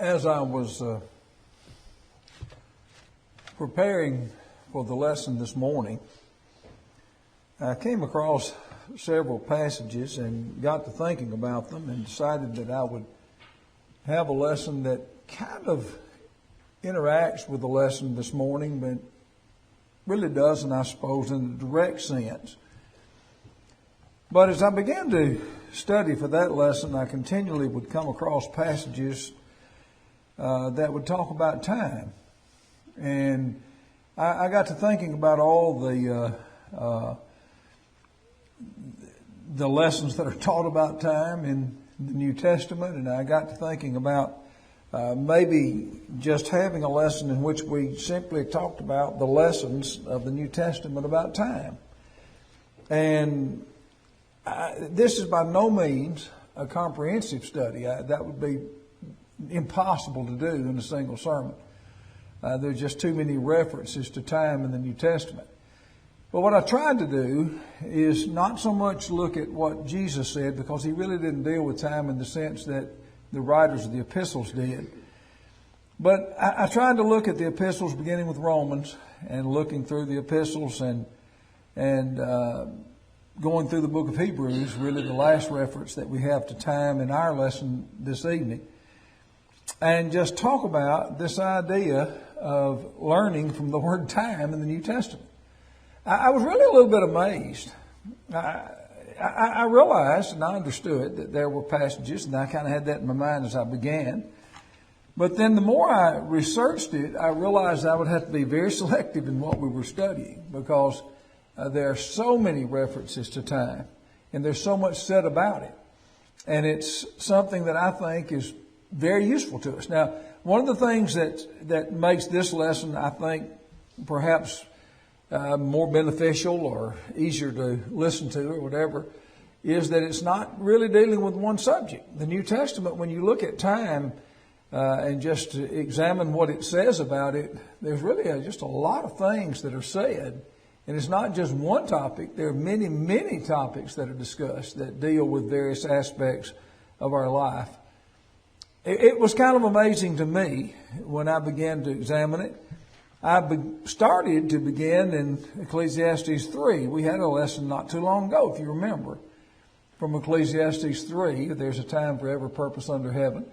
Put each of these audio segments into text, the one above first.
As I was preparing for the lesson this morning, I came across several passages and got to thinking about them and decided that I would have a lesson that kind of interacts with the lesson this morning, but really doesn't, I suppose, in a direct sense. But as I began to study for that lesson, I continually would come across passages that would talk about time. And I got to thinking about all the lessons that are taught about time in the New Testament, and I got to thinking about maybe just having a lesson in which we simply talked about the lessons of the New Testament about time. And this is by no means a comprehensive study. That would be impossible to do in a single sermon. There's just too many references to time in the New Testament. But what I tried to do is not so much look at what Jesus said, because he really didn't deal with time in the sense that the writers of the epistles did. But I tried to look at the epistles beginning with Romans and looking through the epistles and going through the book of Hebrews, really the last reference that we have to time in our lesson this evening, and just talk about this idea of learning from the word time in the New Testament. I was really a little bit amazed. I realized and I understood that there were passages, and I kind of had that in my mind as I began. But then the more I researched it, I realized I would have to be very selective in what we were studying, because there are so many references to time, and there's so much said about it. And it's something that I think is very useful to us. Now, one of the things that makes this lesson, I think, perhaps more beneficial or easier to listen to or whatever, is that it's not really dealing with one subject. The New Testament, when you look at time and just examine what it says about it, there's really just a lot of things that are said. And it's not just one topic. There are many, many topics that are discussed that deal with various aspects of our life. It was kind of amazing to me when I began to examine it. I started to begin in Ecclesiastes 3. We had a lesson not too long ago, if you remember, from Ecclesiastes 3. There's a time for every purpose under heaven.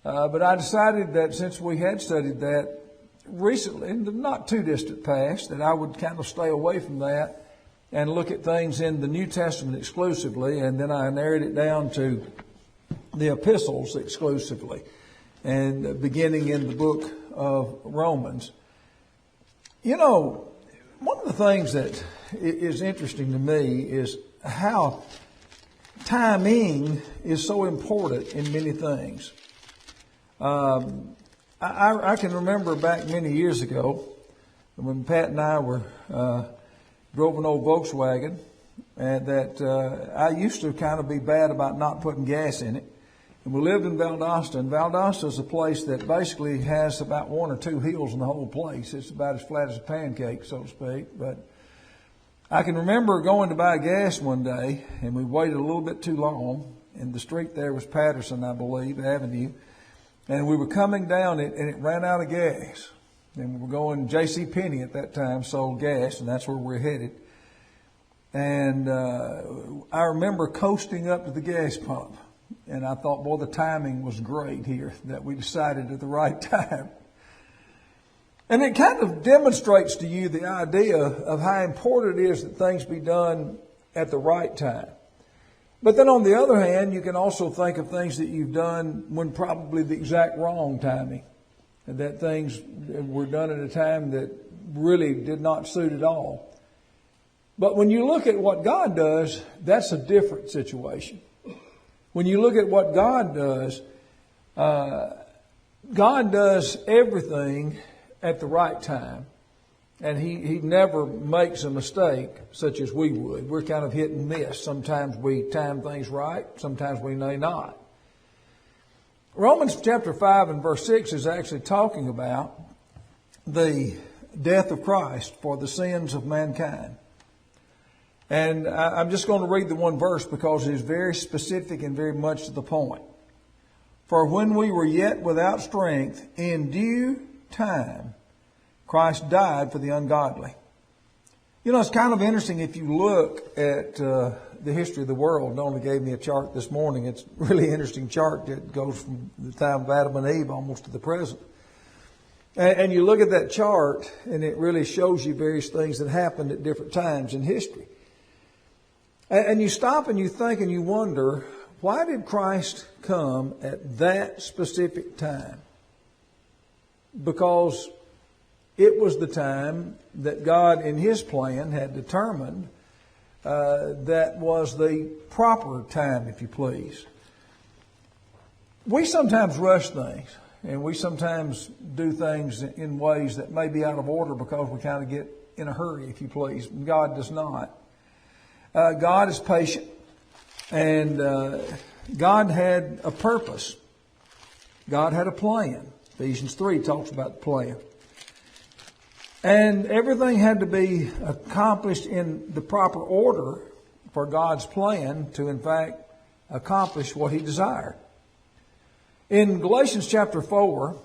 But I decided that since we had studied that recently, in the not too distant past, that I would kind of stay away from that and look at things in the New Testament exclusively. And then I narrowed it down to the epistles exclusively, and beginning in the book of Romans. You know, one of the things that is interesting to me is how timing is so important in many things. I can remember back many years ago when Pat and I drove an old Volkswagen, and that I used to kind of be bad about not putting gas in it. And we lived in Valdosta, and Valdosta is a place that basically has about one or two hills in the whole place. It's about as flat as a pancake, so to speak. But I can remember going to buy gas one day, and we waited a little bit too long. And the street there was Patterson, I believe, Avenue. And we were coming down it, and it ran out of gas. And we were going, J.C. Penney at that time sold gas, and that's where we're headed. And I remember coasting up to the gas pump. And I thought, boy, the timing was great here, that we decided at the right time. And it kind of demonstrates to you the idea of how important it is that things be done at the right time. But then on the other hand, you can also think of things that you've done when probably the exact wrong timing. And that things were done at a time that really did not suit at all. But when you look at what God does, that's a different situation. When you look at what God does everything at the right time. And he never makes a mistake such as we would. We're kind of hit and miss. Sometimes we time things right. Sometimes we may not. Romans chapter 5 and verse 6 is actually talking about the death of Christ for the sins of mankind. And I'm just going to read the one verse because it is very specific and very much to the point. For when we were yet without strength, in due time, Christ died for the ungodly. You know, it's kind of interesting if you look at the history of the world. Nona gave me a chart this morning. It's a really interesting chart that goes from the time of Adam and Eve almost to the present. And you look at that chart, and it really shows you various things that happened at different times in history. And you stop and you think and you wonder, why did Christ come at that specific time? Because it was the time that God in His plan had determined that was the proper time, if you please. We sometimes rush things, and we sometimes do things in ways that may be out of order because we kind of get in a hurry, if you please. God does not. God is patient, and God had a purpose. God had a plan. Ephesians 3 talks about the plan. And everything had to be accomplished in the proper order for God's plan to, in fact, accomplish what He desired. In Galatians chapter 4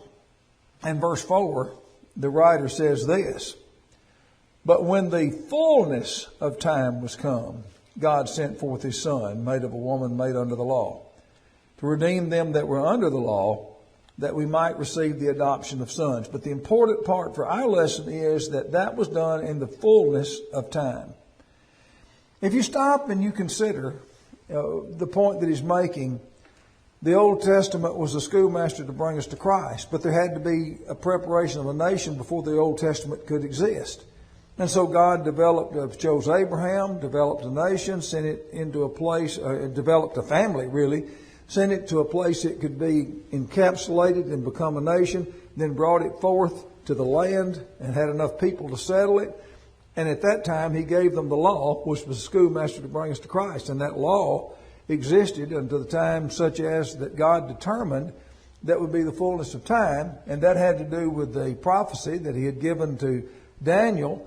and verse 4, the writer says this, "But when the fullness of time was come, God sent forth His Son, made of a woman made under the law, to redeem them that were under the law, that we might receive the adoption of sons." But the important part for our lesson is that was done in the fullness of time. If you stop and you consider the point that he's making, the Old Testament was a schoolmaster to bring us to Christ, but there had to be a preparation of a nation before the Old Testament could exist. And so God chose Abraham, developed a nation, sent it into a place, developed a family really, sent it to a place it could be encapsulated and become a nation, then brought it forth to the land and had enough people to settle it. And at that time, He gave them the law, which was a schoolmaster to bring us to Christ. And that law existed until the time such as that God determined that would be the fullness of time. And that had to do with the prophecy that He had given to Daniel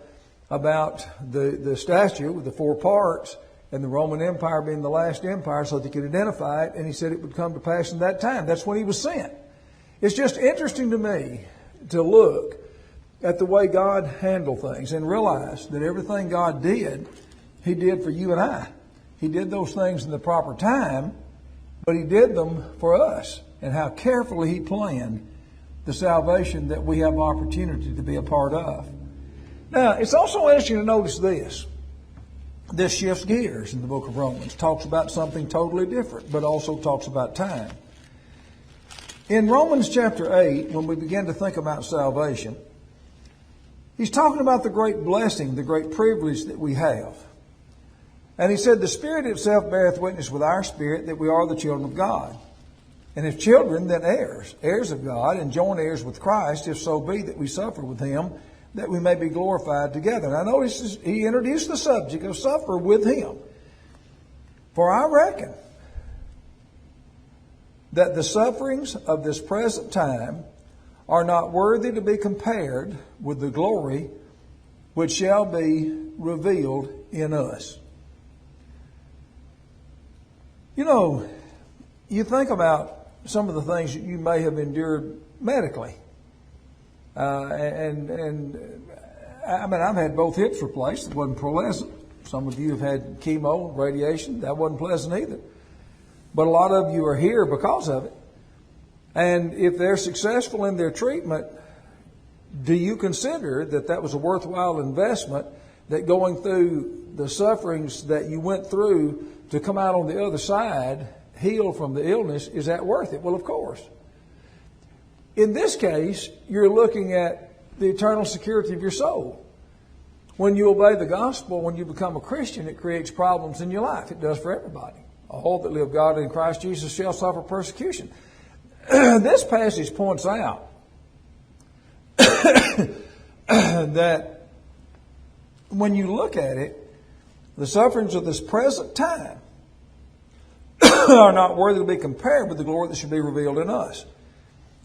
about the statue with the 4 parts, and the Roman Empire being the last empire so that He could identify it, and He said it would come to pass in that time. That's when He was sent. It's just interesting to me to look at the way God handled things and realize that everything God did, He did for you and I. He did those things in the proper time, but He did them for us, and how carefully He planned the salvation that we have opportunity to be a part of. Now, it's also interesting to notice this. This shifts gears in the book of Romans. Talks about something totally different, but also talks about time. In Romans chapter 8, when we begin to think about salvation, he's talking about the great blessing, the great privilege that we have. And he said, "The Spirit itself beareth witness with our spirit that we are the children of God. And if children, then heirs, heirs of God, and joint heirs with Christ, if so be that we suffer with Him, that we may be glorified together." Now notice he introduced the subject of suffer with Him. "For I reckon that the sufferings of this present time are not worthy to be compared with the glory which shall be revealed in us." You know, you think about some of the things that you may have endured medically. And I mean, I've had both hips replaced. It wasn't pleasant. Some of you have had chemo, radiation. That wasn't pleasant either. But a lot of you are here because of it. And if they're successful in their treatment, do you consider that was a worthwhile investment, that going through the sufferings that you went through to come out on the other side, healed from the illness, is that worth it? Well, of course. In this case, you're looking at the eternal security of your soul. When you obey the gospel, when you become a Christian, it creates problems in your life. It does for everybody. All that live godly in Christ Jesus shall suffer persecution. This passage points out that when you look at it, the sufferings of this present time are not worthy to be compared with the glory that should be revealed in us.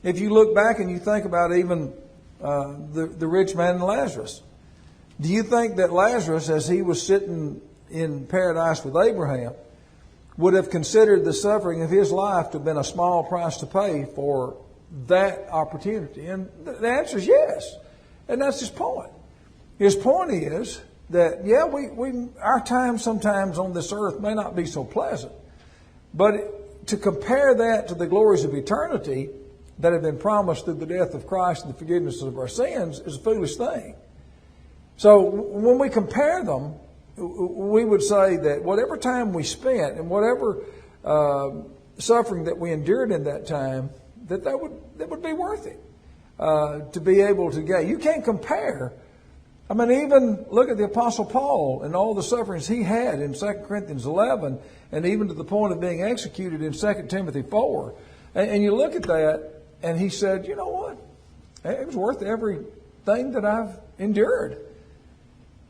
If you look back and you think about even the rich man and Lazarus, do you think that Lazarus, as he was sitting in paradise with Abraham, would have considered the suffering of his life to have been a small price to pay for that opportunity? And the answer is yes. And that's his point. His point is that, yeah, our time sometimes on this earth may not be so pleasant, but to compare that to the glories of eternity that have been promised through the death of Christ and the forgiveness of our sins is a foolish thing. So when we compare them, we would say that whatever time we spent and whatever suffering that we endured in that time, that would be worth it to be able to gain. You can't compare. I mean, even look at the Apostle Paul and all the sufferings he had in 2 Corinthians 11, and even to the point of being executed in 2 Timothy 4. And you look at that, and he said, you know what? It was worth everything that I've endured.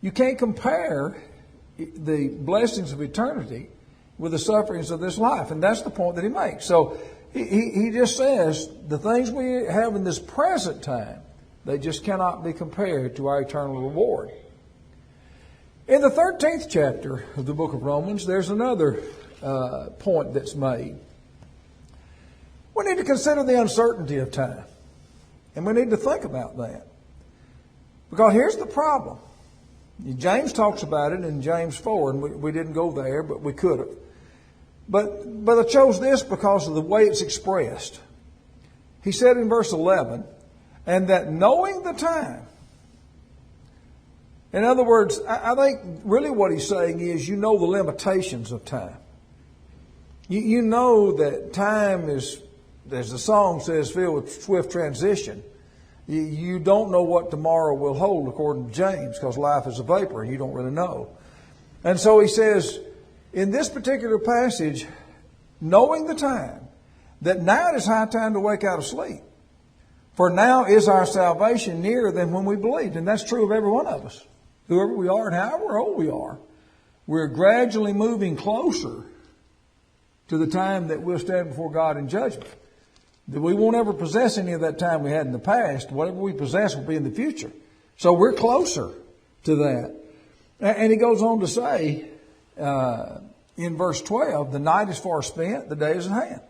You can't compare the blessings of eternity with the sufferings of this life. And that's the point that he makes. So he just says the things we have in this present time, they just cannot be compared to our eternal reward. In the 13th chapter of the book of Romans, there's another point that's made. We need to consider the uncertainty of time. And we need to think about that. Because here's the problem. James talks about it in James 4, and we didn't go there, but we could have. But I chose this because of the way it's expressed. He said in verse 11, and that knowing the time. In other words, I think really what he's saying is you know the limitations of time. You know that time is, as the song says, filled with swift transition. You don't know what tomorrow will hold, according to James, because life is a vapor and you don't really know. And so he says, in this particular passage, knowing the time, that now it is high time to wake out of sleep. For now is our salvation nearer than when we believed. And that's true of every one of us. Whoever we are and however old we are, we're gradually moving closer to the time that we'll stand before God in judgment. That we won't ever possess any of that time we had in the past. Whatever we possess will be in the future. So we're closer to that. And he goes on to say in verse 12, the night is far spent, the day is at hand.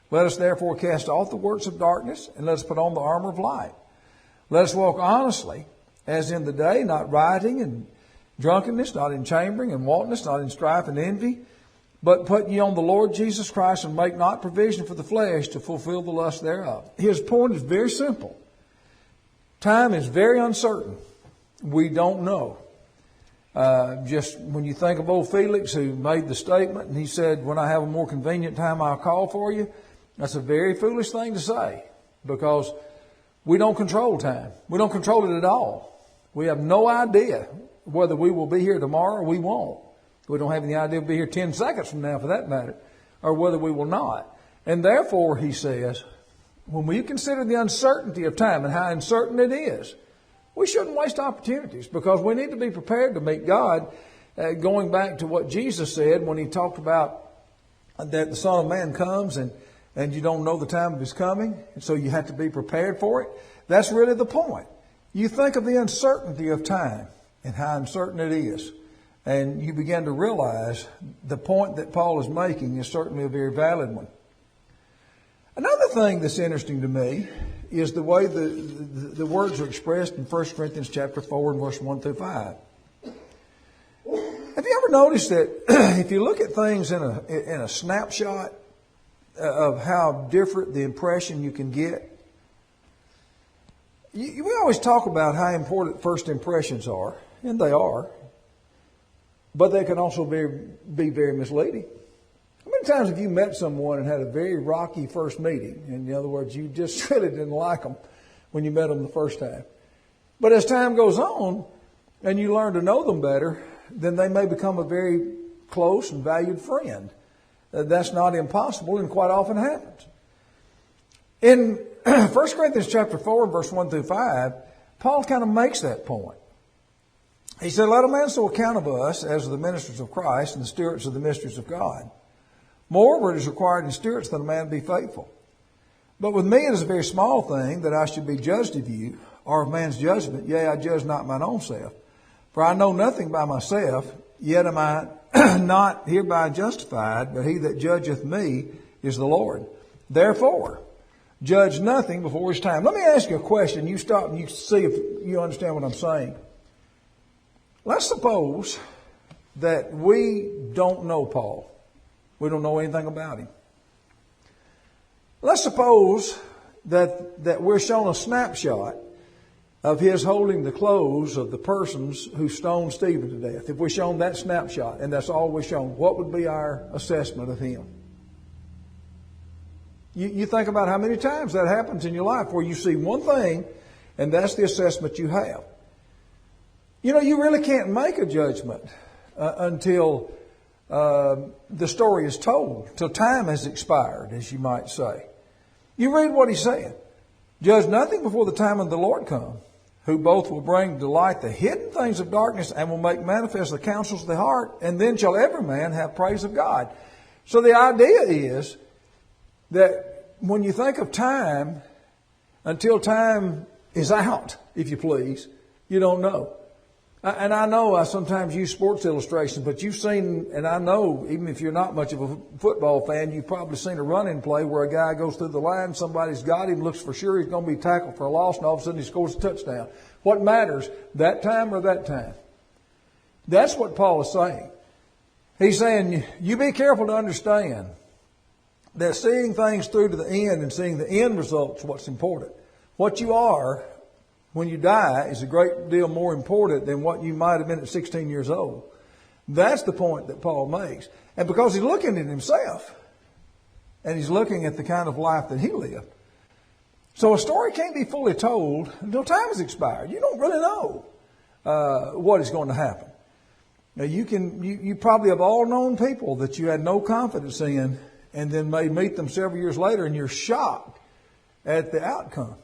Let us therefore cast off the works of darkness, and let us put on the armor of light. Let us walk honestly, as in the day, not rioting and drunkenness, not in chambering and wantonness, not in strife and envy, but put ye on the Lord Jesus Christ, and make not provision for the flesh to fulfill the lust thereof. His point is very simple. Time is very uncertain. We don't know. Just when you think of old Felix, who made the statement, and he said, when I have a more convenient time, I'll call for you. That's a very foolish thing to say, because we don't control time. We don't control it at all. We have no idea whether we will be here tomorrow or we won't. We don't have any idea we'll be here 10 seconds from now, for that matter, or whether we will not. And therefore, he says, when we consider the uncertainty of time and how uncertain it is, we shouldn't waste opportunities, because we need to be prepared to meet God. Going back to what Jesus said when he talked about that the Son of Man comes and you don't know the time of his coming, and so you have to be prepared for it. That's really the point. You think of the uncertainty of time and how uncertain it is, and you begin to realize the point that Paul is making is certainly a very valid one. Another thing that's interesting to me is the way the words are expressed in 1 Corinthians chapter 4 and verse 1 through 5. Have you ever noticed that if you look at things in a snapshot of how different the impression you can get? We always talk about how important first impressions are, and they are, but they can also be very misleading. How many times have you met someone and had a very rocky first meeting? In other words, you just really didn't like them when you met them the first time. But as time goes on and you learn to know them better, then they may become a very close and valued friend. That's not impossible, and quite often happens. In 1 Corinthians chapter 4, verse 1 through 5, Paul kind of makes that point. He said, let a man so account of us as the ministers of Christ and the stewards of the mysteries of God. Moreover, it is required in stewards that a man be faithful. But with me it is a very small thing that I should be judged of you, or of man's judgment. Yea, I judge not mine own self. For I know nothing by myself, yet am I not hereby justified, but he that judgeth me is the Lord. Therefore, judge nothing before his time. Let me ask you a question. You stop and you see if you understand what I'm saying. Let's suppose that we don't know Paul. We don't know anything about him. Let's suppose that we're shown a snapshot of his holding the clothes of the persons who stoned Stephen to death. If we're shown that snapshot and that's all we're shown, what would be our assessment of him? You think about how many times that happens in your life where you see one thing and that's the assessment you have. You know, you really can't make a judgment until the story is told, till time has expired, as you might say. You read what he said. Judge nothing before the time of the Lord come, who both will bring to light the hidden things of darkness and will make manifest the counsels of the heart, and then shall every man have praise of God. So the idea is that when you think of time, until time is out, if you please, you don't know. And I know I sometimes use sports illustrations, but you've seen, and I know, even if you're not much of a football fan, you've probably seen a run-in play where a guy goes through the line, somebody's got him, looks for sure he's going to be tackled for a loss, and all of a sudden he scores a touchdown. What matters, that time or that time? That's what Paul is saying. He's saying, you be careful to understand that seeing things through to the end and seeing the end results is what's important. What you are when you die is a great deal more important than what you might have been at 16 years old. That's the point that Paul makes. And because he's looking at himself, and he's looking at the kind of life that he lived. So a story can't be fully told until time has expired. You don't really know what is going to happen. Now you probably have all known people that you had no confidence in, and then may meet them several years later, and you're shocked at the outcome.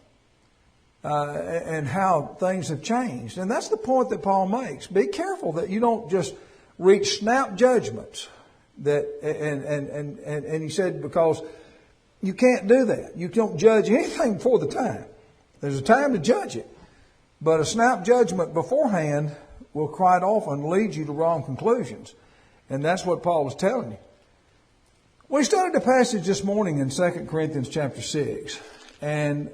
And how things have changed. And that's the point that Paul makes. Be careful that you don't just reach snap judgments. And he said, because you can't do that. You don't judge anything before the time. There's a time to judge it. But a snap judgment beforehand will quite often lead you to wrong conclusions. And that's what Paul was telling you. We studied a passage this morning in 2 Corinthians chapter 6. And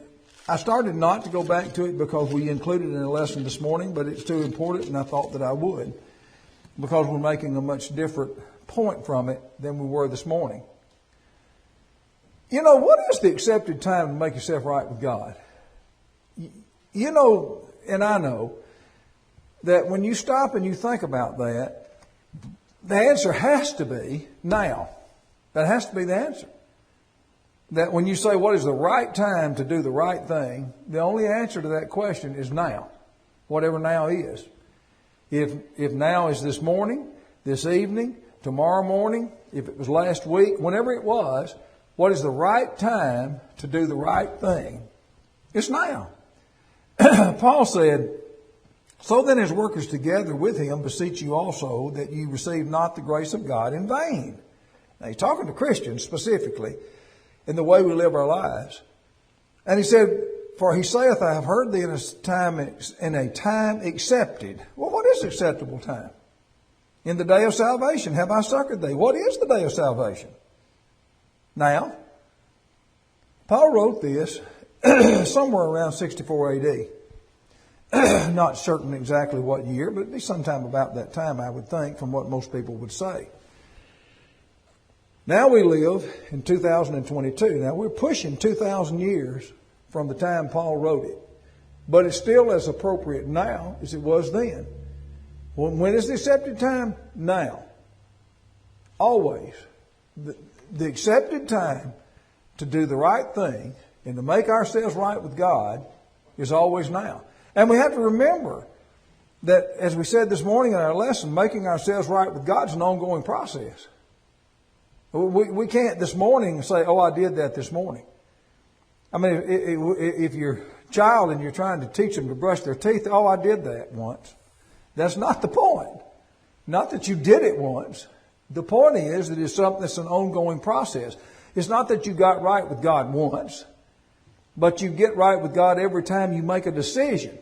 I started not to go back to it because we included it in a lesson this morning, but it's too important and I thought that I would, because we're making a much different point from it than we were this morning. You know, what is the accepted time to make yourself right with God? You know, and I know, that when you stop and you think about that, the answer has to be now. That has to be the answer. That when you say what is the right time to do the right thing, the only answer to that question is now. Whatever now is. If now is this morning, this evening, tomorrow morning, if it was last week, whenever it was, what is the right time to do the right thing? It's now. Paul said, so then as workers together with him, beseech you also that you receive not the grace of God in vain. Now he's talking to Christians specifically in the way we live our lives. And he said, for he saith, I have heard thee in a time accepted. Well, what is acceptable time? In the day of salvation have I succored thee. What is the day of salvation? Now, Paul wrote this somewhere around 64 AD. Not certain exactly what year, but it'd be sometime about that time, I would think, from what most people would say. Now we live in 2022. Now we're pushing 2,000 years from the time Paul wrote it. But it's still as appropriate now as it was then. When is the accepted time? Now. Always. The accepted time to do the right thing and to make ourselves right with God is always now. And we have to remember that, as we said this morning in our lesson, making ourselves right with God is an ongoing process. We can't this morning say, oh, I did that this morning. I mean, if you're a child and you're trying to teach them to brush their teeth, oh, I did that once. That's not the point. Not that you did it once. The point is that it's something that's an ongoing process. It's not that you got right with God once, but you get right with God every time you make a decision.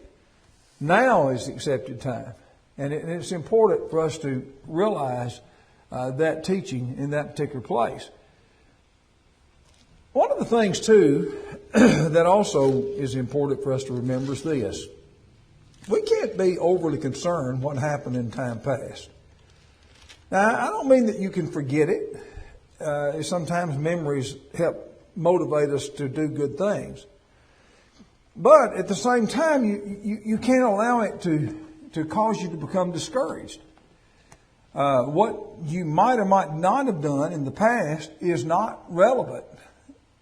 Now is the accepted time. And it's important for us to realize that teaching in that particular place. One of the things, too, that also is important for us to remember is this. We can't be overly concerned what happened in time past. Now, I don't mean that you can forget it. Sometimes memories help motivate us to do good things. But at the same time, you can't allow it to cause you to become discouraged. What you might or might not have done in the past is not relevant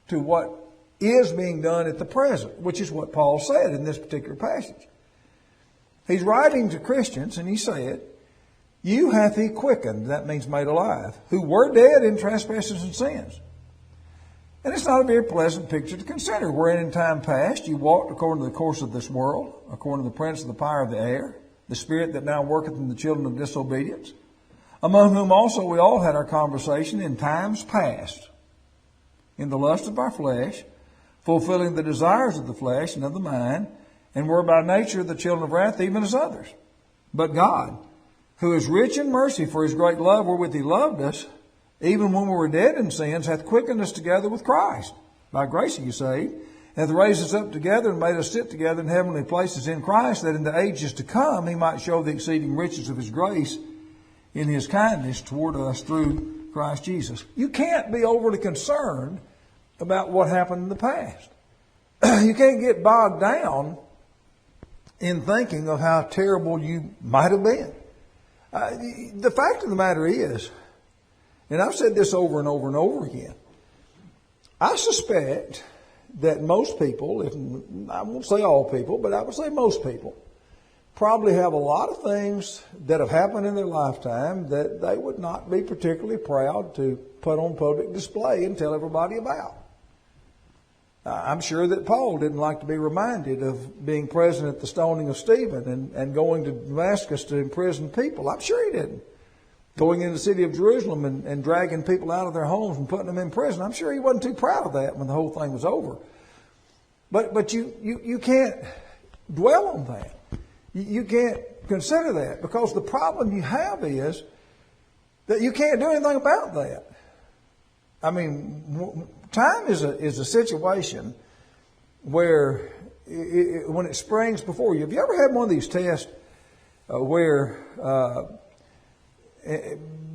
to what is being done at the present, which is what Paul said in this particular passage. He's writing to Christians, and he said, "You hath he quickened," that means made alive, "who were dead in trespasses and sins." And it's not a very pleasant picture to consider, wherein in time past you walked according to the course of this world, according to the prince of the power of the air, the spirit that now worketh in the children of disobedience, among whom also we all had our conversation in times past, in the lust of our flesh, fulfilling the desires of the flesh and of the mind, and were by nature the children of wrath, even as others. But God, who is rich in mercy for his great love wherewith he loved us, even when we were dead in sins, hath quickened us together with Christ. By grace are you saved, and hath raised us up together and made us sit together in heavenly places in Christ, that in the ages to come he might show the exceeding riches of his grace in his kindness toward us through Christ Jesus. You can't be overly concerned about what happened in the past. You can't get bogged down in thinking of how terrible you might have been. The fact of the matter is, and I've said this over and over and over again, I suspect that most people, I won't say all people, but I would say most people, probably have a lot of things that have happened in their lifetime that they would not be particularly proud to put on public display and tell everybody about. I'm sure that Paul didn't like to be reminded of being present at the stoning of Stephen and going to Damascus to imprison people. I'm sure he didn't. Going into the city of Jerusalem and dragging people out of their homes and putting them in prison. I'm sure he wasn't too proud of that when the whole thing was over. But you can't dwell on that. You can't consider that, because the problem you have is that you can't do anything about that. I mean, time is a situation where when it springs before you. Have you ever had one of these tests where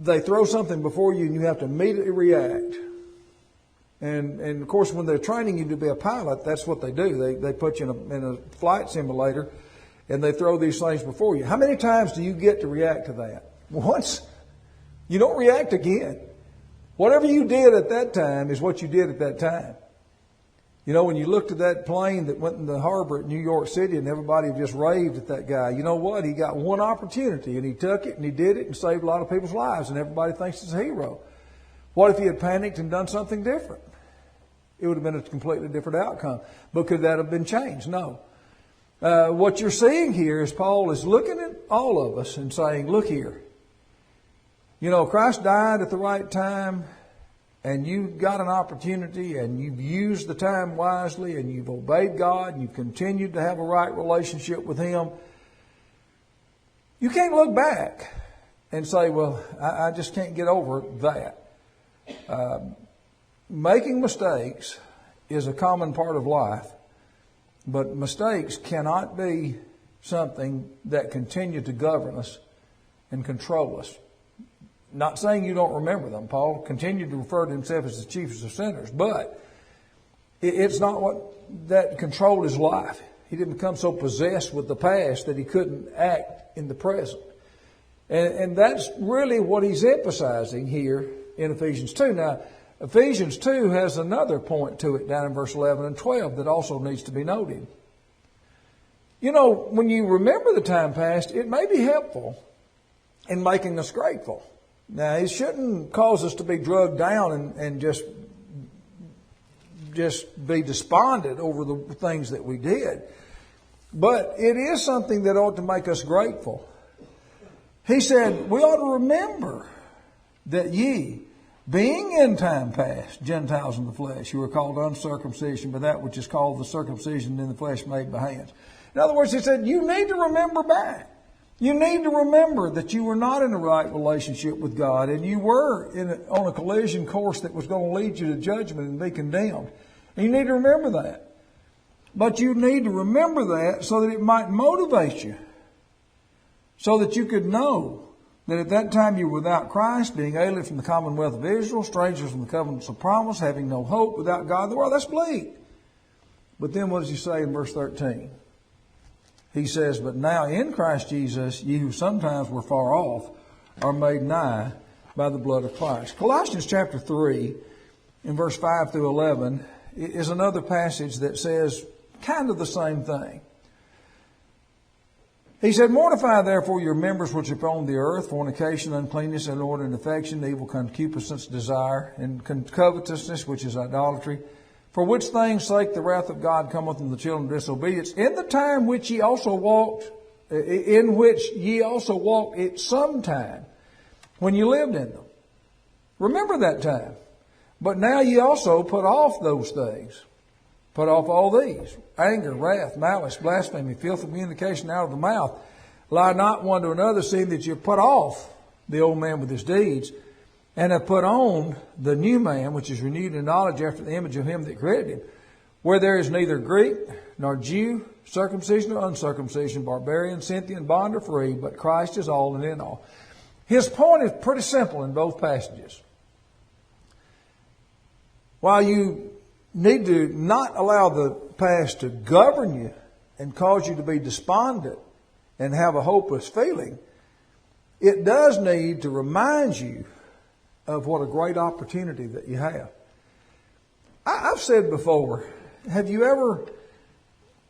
they throw something before you and you have to immediately react? And of course, when they're training you to be a pilot, that's what they do. They put you in a flight simulator and they throw these things before you. How many times do you get to react to that? Once. You don't react again. Whatever you did at that time is what you did at that time. You know, when you looked at that plane that went in the harbor at New York City and everybody just raved at that guy, you know what? He got one opportunity and he took it and he did it and saved a lot of people's lives and everybody thinks he's a hero. What if he had panicked and done something different? It would have been a completely different outcome. But could that have been changed? No. What you're seeing here is Paul is looking at all of us and saying, look here. You know, Christ died at the right time, and you've got an opportunity, and you've used the time wisely, and you've obeyed God, and you've continued to have a right relationship with him. You can't look back and say, well, I just can't get over that. Making mistakes is a common part of life, but mistakes cannot be something that continue to govern us and control us. Not saying you don't remember them. Paul continued to refer to himself as the chiefest of sinners, but it's not what that controlled his life. He didn't become so possessed with the past that he couldn't act in the present. And that's really what he's emphasizing here in Ephesians 2. Now, Ephesians 2 has another point to it down in verse 11 and 12 that also needs to be noted. You know, when you remember the time past, it may be helpful in making us grateful. Now, it shouldn't cause us to be drugged down and just be despondent over the things that we did. But it is something that ought to make us grateful. He said, we ought to remember that ye, being in time past Gentiles in the flesh, who are called uncircumcision by that which is called the circumcision in the flesh made by hands. In other words, he said, you need to remember back. You need to remember that you were not in a right relationship with God, and you were on a collision course that was going to lead you to judgment and be condemned. And you need to remember that. But you need to remember that so that it might motivate you, so that you could know that at that time you were without Christ, being alien from the commonwealth of Israel, strangers from the covenants of promise, having no hope, without God in the world. That's bleak. But then what does he say in verse 13? He says, but now in Christ Jesus, ye who sometimes were far off are made nigh by the blood of Christ. Colossians chapter 3, in verse 5 through 11, is another passage that says kind of the same thing. He said, mortify therefore your members which are upon the earth, fornication, uncleanness, inordinate affection, evil concupiscence, desire, and covetousness, which is idolatry. For which things sake the wrath of God cometh on the children of disobedience, in the time which ye also walked, in which ye also walked at some time, when you lived in them. Remember that time. But now ye also put off those things. Put off all these: anger, wrath, malice, blasphemy, filthy communication out of the mouth. Lie not one to another, seeing that you put off the old man with his deeds, and have put on the new man, which is renewed in knowledge after the image of him that created him, where there is neither Greek nor Jew, circumcision or uncircumcision, barbarian, Scythian, bond or free, but Christ is all and in all. His point is pretty simple in both passages. While you need to not allow the past to govern you and cause you to be despondent and have a hopeless feeling, it does need to remind you of what a great opportunity that you have. I've said before, have you ever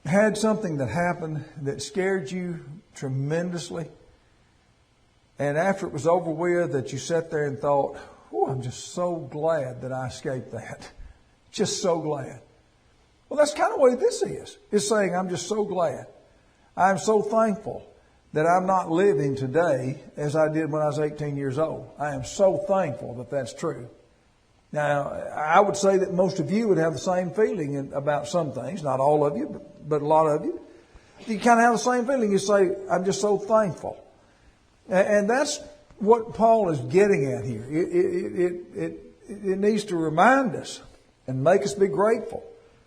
had something that happened that scared you tremendously? And after it was over with, that you sat there and thought, oh, I'm just so glad that I escaped that. Just so glad. Well, that's kind of what this is. It's saying, I'm just so glad. I'm so thankful that I'm not living today as I did when I was 18 years old. I am so thankful that that's true. Now, I would say that most of you would have the same feeling about some things. Not all of you, but a lot of you. You kind of have the same feeling. You say, I'm just so thankful. And that's what Paul is getting at here. It needs to remind us and make us be grateful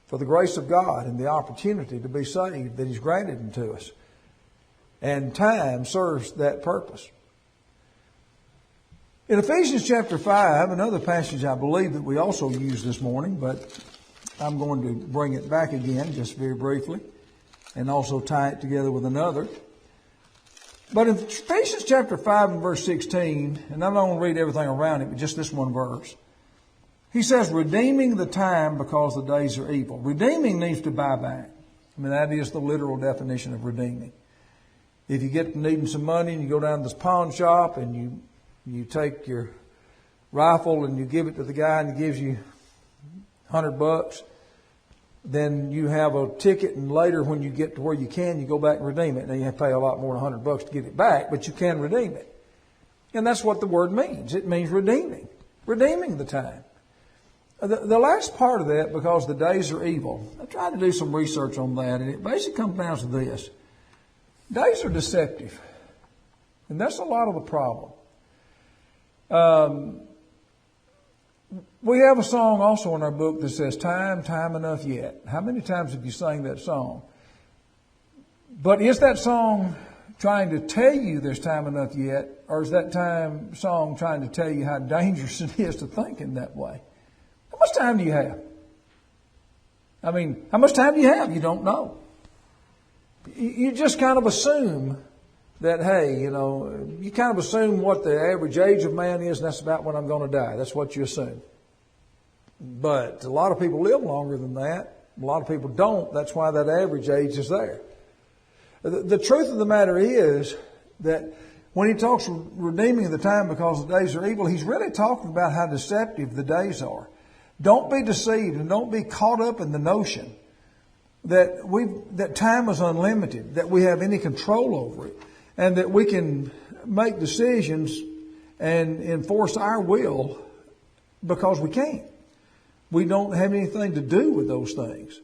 for the grace of God and the opportunity to be saved that He's granted unto us. And time serves that purpose. In Ephesians chapter 5, another passage I believe that we also used this morning, but I'm going to bring it back again just very briefly and also tie it together with another. But in Ephesians chapter 5 and verse 16, and I'm not going to read everything around it, but just this one verse. He says, redeeming the time because the days are evil. Redeeming means to buy back. I mean, that is the literal definition of redeeming. If you get needing some money and you go down to this pawn shop and you take your rifle and you give it to the guy and he gives you $100, then you have a ticket, and later when you get to where you can, you go back and redeem it. Now you have to pay a lot more than $100 to get it back, but you can redeem it. And that's what the word means. It means redeeming. Redeeming the time. The last part of that, because the days are evil, I tried to do some research on that, and it basically comes down to this. Days are deceptive. And that's a lot of the problem. We have a song also in our book that says, time enough yet. How many times have you sang that song? But is that song trying to tell you there's time enough yet? Or is that song trying to tell you how dangerous it is to think in that way? How much time do you have? I mean, how much time do you have? You don't know. You just kind of assume that, hey, you kind of assume what the average age of man is, and that's about when I'm going to die. That's what you assume. But a lot of people live longer than that. A lot of people don't. That's why that average age is there. The truth of the matter is that when he talks redeeming the time because the days are evil, he's really talking about how deceptive the days are. Don't be deceived and don't be caught up in the notion that time is unlimited, that we have any control over it, and that we can make decisions and enforce our will because we can't. We don't have anything to do with those things.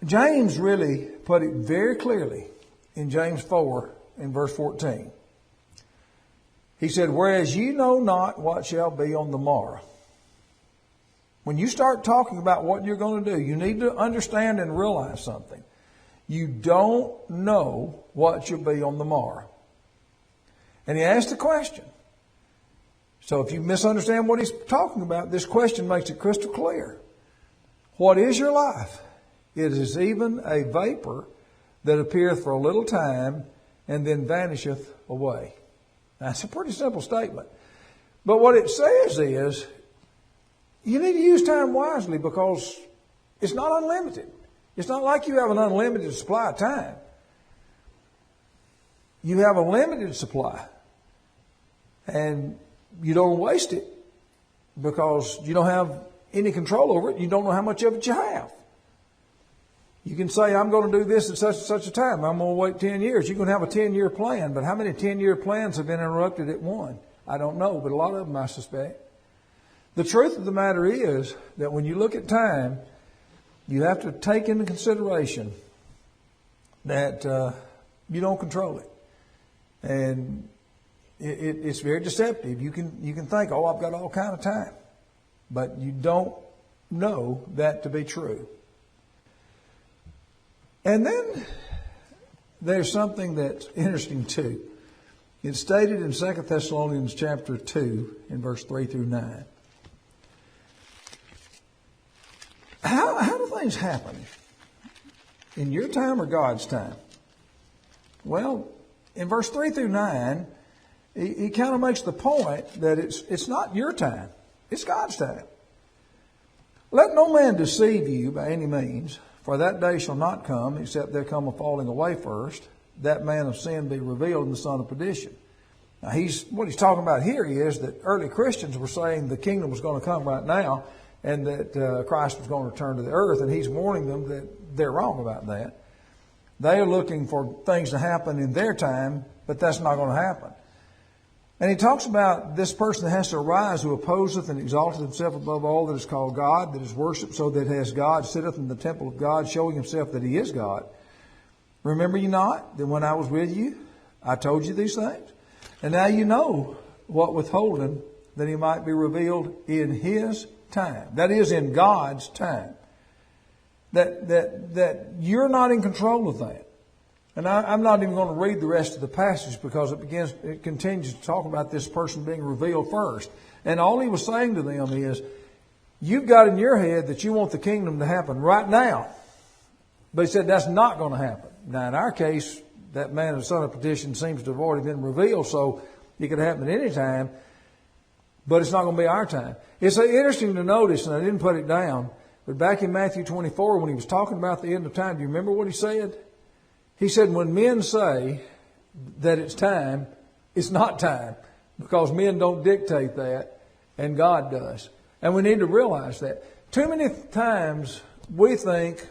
James really put it very clearly in James 4 in verse 14. He said, whereas ye know not what shall be on the morrow. When you start talking about what you're going to do, you need to understand and realize something. You don't know what you'll be on the morrow. And he asked a question. So if you misunderstand what he's talking about, this question makes it crystal clear. What is your life? It is even a vapor that appeareth for a little time and then vanisheth away. That's a pretty simple statement. But what it says is, you need to use time wisely because it's not unlimited. It's not like you have an unlimited supply of time. You have a limited supply. And you don't waste it because you don't have any control over it. You don't know how much of it you have. You can say, I'm going to do this at such and such a time. I'm going to wait 10 years. You can have a 10-year plan, but how many 10-year plans have been interrupted at one? I don't know, but a lot of them I suspect. The truth of the matter is that when you look at time, you have to take into consideration that you don't control it. And it's very deceptive. You can think, oh, I've got all kind of time. But you don't know that to be true. And then there's something that's interesting too. It's stated in 2 Thessalonians chapter 2 in verse 3 through 9. How do things happen? In your time or God's time? Well, in verse 3 through 9, he kind of makes the point that it's not your time. It's God's time. Let no man deceive you by any means, for that day shall not come, except there come a falling away first, that man of sin be revealed in the son of perdition. Now, what he's talking about here is that early Christians were saying the kingdom was going to come right now, and that Christ was going to return to the earth, and he's warning them that they're wrong about that. They are looking for things to happen in their time, but that's not going to happen. And he talks about this person that has to arise who opposeth and exalteth himself above all that is called God, that is worshipped, so that as God sitteth in the temple of God, showing himself that he is God. Remember you not that when I was with you, I told you these things? And now you know what withholding, that he might be revealed in his time. That is, in God's time. That you're not in control of that. And I'm not even going to read the rest of the passage because it continues to talk about this person being revealed first. And all he was saying to them is, you've got in your head that you want the kingdom to happen right now. But he said that's not going to happen. Now in our case, that man of the son of perdition seems to have already been revealed, so it could happen at any time. But it's not going to be our time. It's interesting to notice, and I didn't put it down, but back in Matthew 24, when he was talking about the end of time, do you remember what he said? He said, when men say that it's time, it's not time, because men don't dictate that, and God does. And we need to realize that. Too many times we think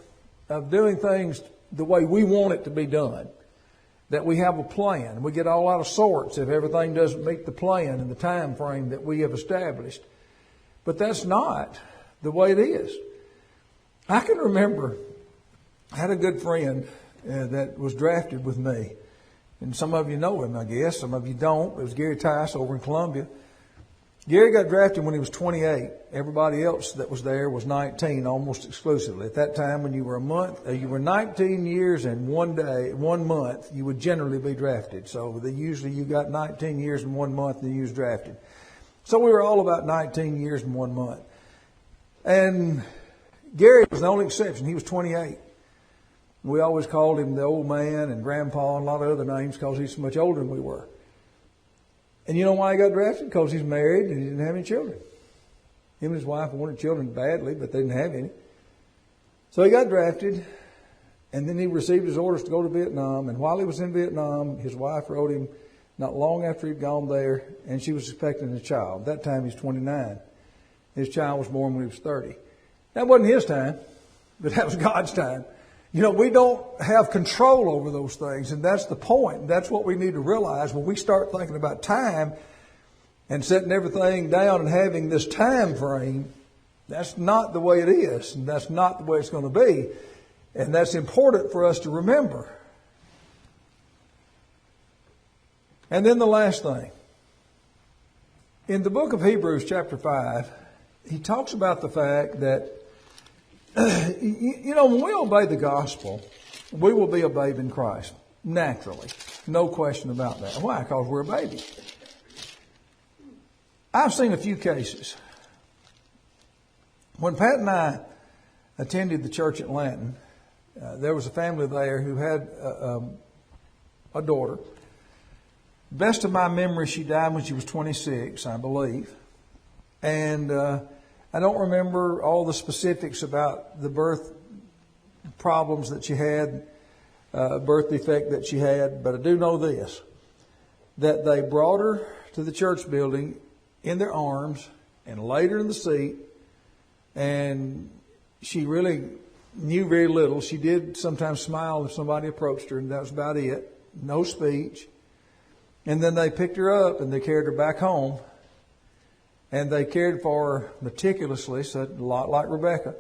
of doing things the way we want it to be done, that we have a plan. We get all out of sorts if everything doesn't meet the plan and the time frame that we have established. But that's not the way it is. I can remember, I had a good friend that was drafted with me. And some of you know him, I guess. Some of you don't. It was Gary Tice over in Columbia. Gary got drafted when he was 28. Everybody else that was there was 19 almost exclusively. At that time, when you were 19 years and 1 month, you would generally be drafted. So usually you got 19 years and 1 month and you was drafted. So we were all about 19 years and 1 month. And Gary was the only exception. He was 28. We always called him the old man and grandpa and a lot of other names because he's so much older than we were. And you know why he got drafted? Because he's married and he didn't have any children. Him and his wife wanted children badly, but they didn't have any. So he got drafted, and then he received his orders to go to Vietnam. And while he was in Vietnam, his wife wrote him not long after he'd gone there, and she was expecting a child. At that time, he was 29. His child was born when he was 30. That wasn't his time, but that was God's time. You know, we don't have control over those things, and that's the point. That's what we need to realize when we start thinking about time and setting everything down and having this time frame. That's not the way it is, and that's not the way it's going to be. And that's important for us to remember. And then the last thing. In the book of Hebrews chapter 5, he talks about the fact that, when we obey the gospel, we will be a babe in Christ. Naturally. No question about that. Why? Because we're a baby. I've seen a few cases. When Pat and I attended the church at Lanton, there was a family there who had a daughter. Best of my memory, she died when she was 26, I believe. And I don't remember all the specifics about the birth problems that she had, birth defect that she had, but I do know this, that they brought her to the church building in their arms and laid her in the seat, and she really knew very little. She did sometimes smile if somebody approached her, and that was about it. No speech. And then they picked her up and they carried her back home, and they cared for her meticulously, so a lot like Rebecca,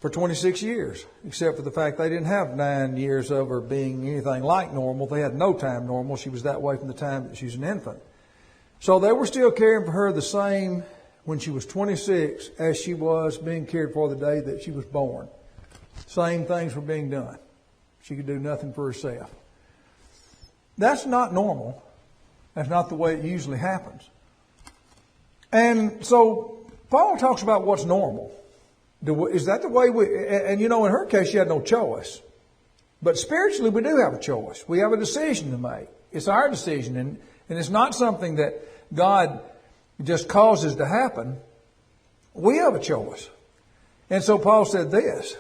for 26 years, except for the fact they didn't have 9 years of her being anything like normal. They had no time normal. She was that way from the time that she was an infant. So they were still caring for her the same when she was 26 as she was being cared for the day that she was born. Same things were being done. She could do nothing for herself. That's not normal. That's not the way it usually happens. And so Paul talks about what's normal. Is that the way and in her case, she had no choice. But spiritually, we do have a choice. We have a decision to make. It's our decision. And it's not something that God just causes to happen. We have a choice. And so Paul said this.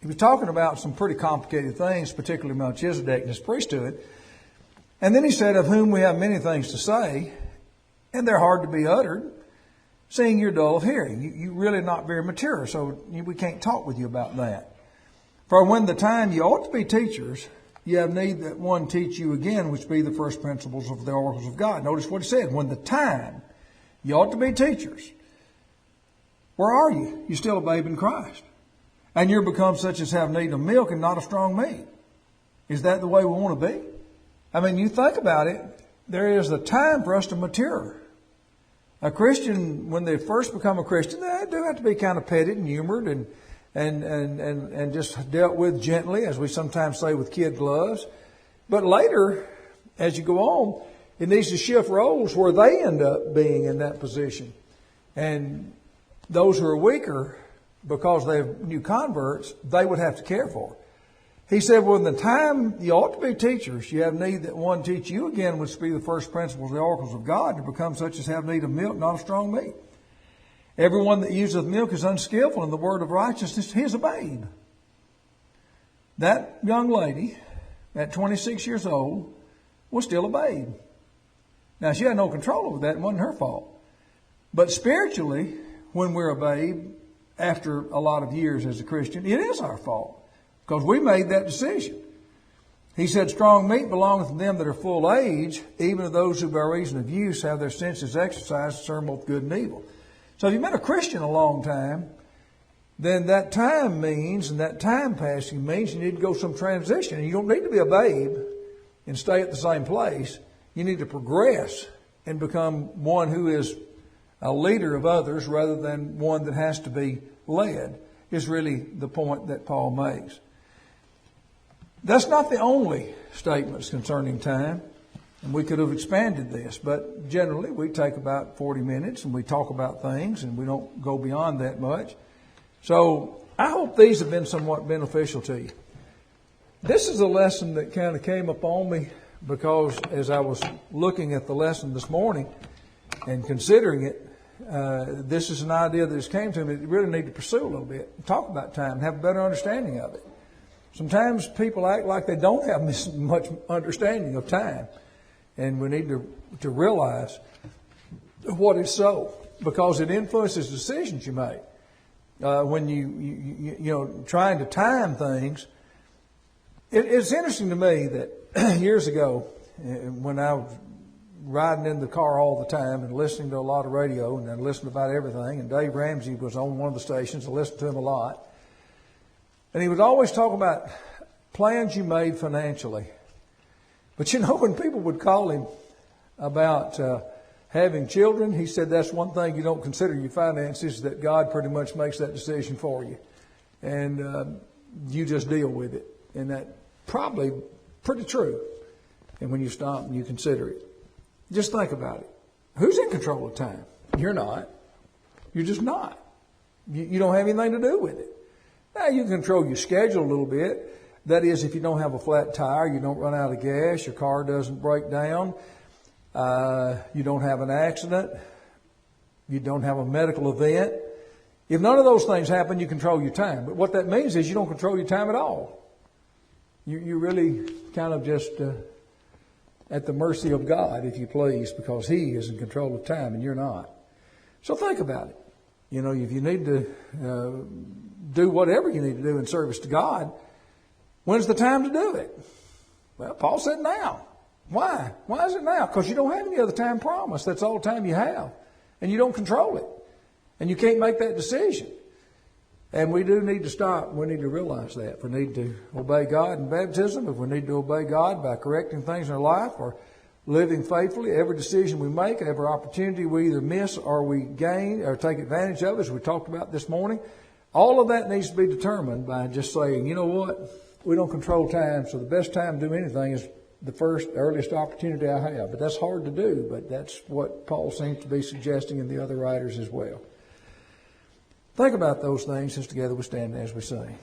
He was talking about some pretty complicated things, particularly Melchizedek and his priesthood. And then he said, of whom we have many things to say, and they're hard to be uttered, seeing you're dull of hearing. You're really not very mature, so we can't talk with you about that. For when the time you ought to be teachers, you have need that one teach you again, which be the first principles of the oracles of God. Notice what he said. When the time you ought to be teachers, where are you? You're still a babe in Christ. And you're become such as have need of milk and not of strong meat. Is that the way we want to be? I mean, you think about it, there is a time for us to mature. A Christian, when they first become a Christian, they do have to be kind of petted and humored and just dealt with gently, as we sometimes say with kid gloves. But later, as you go on, it needs to shift roles where they end up being in that position. And those who are weaker, because they have new converts, they would have to care for. He said, well, in the time you ought to be teachers, you have need that one teach you again, which be the first principles of the oracles of God, to become such as have need of milk, not of strong meat. Everyone that useth milk is unskillful in the word of righteousness. He is a babe. That young lady, at 26 years old, was still a babe. Now, she had no control over that. It wasn't her fault. But spiritually, when we're a babe, after a lot of years as a Christian, it is our fault. Because we made that decision. He said, strong meat belongeth to them that are full age, even to those who by reason of use have their senses exercised to discern both good and evil. So if you've been a Christian a long time, then that time means, and that time passing means you need to go some transition. And you don't need to be a babe and stay at the same place. You need to progress and become one who is a leader of others rather than one that has to be led, is really the point that Paul makes. That's not the only statements concerning time, and we could have expanded this, but generally we take about 40 minutes and we talk about things and we don't go beyond that much. So I hope these have been somewhat beneficial to you. This is a lesson that kind of came upon me because as I was looking at the lesson this morning and considering it, this is an idea that just came to me that you really need to pursue a little bit, talk about time, and have a better understanding of it. Sometimes people act like they don't have much understanding of time. And we need to realize what is so, because it influences decisions you make. When you trying to time things, it's interesting to me that years ago, when I was riding in the car all the time and listening to a lot of radio and then listening about everything, and Dave Ramsey was on one of the stations, I listened to him a lot. And he would always talk about plans you made financially. But when people would call him about having children. He said that's one thing you don't consider your finances, that God pretty much makes that decision for you. And you just deal with it. And that probably pretty true. And when you stop and you consider it, just think about it. Who's in control of time? You're not. You're just not. You don't have anything to do with it. Now, you can control your schedule a little bit. That is, if you don't have a flat tire, you don't run out of gas, your car doesn't break down, you don't have an accident, you don't have a medical event. If none of those things happen, you control your time. But what that means is you don't control your time at all. You're really kind of just at the mercy of God, if you please, because He is in control of time and you're not. So think about it. You know, if you need to do whatever you need to do in service to God, when's the time to do it? Well, Paul said now. Why? Why is it now? Because you don't have any other time promised. That's all the time you have. And you don't control it. And you can't make that decision. And we do need to stop. We need to realize that. If we need to obey God in baptism, if we need to obey God by correcting things in our life or living faithfully, every decision we make, every opportunity we either miss or we gain or take advantage of, as we talked about this morning, all of that needs to be determined by just saying, you know what? We don't control time, so the best time to do anything is the earliest opportunity I have. But that's hard to do, but that's what Paul seems to be suggesting in the other writers as well. Think about those things as together we stand as we sing.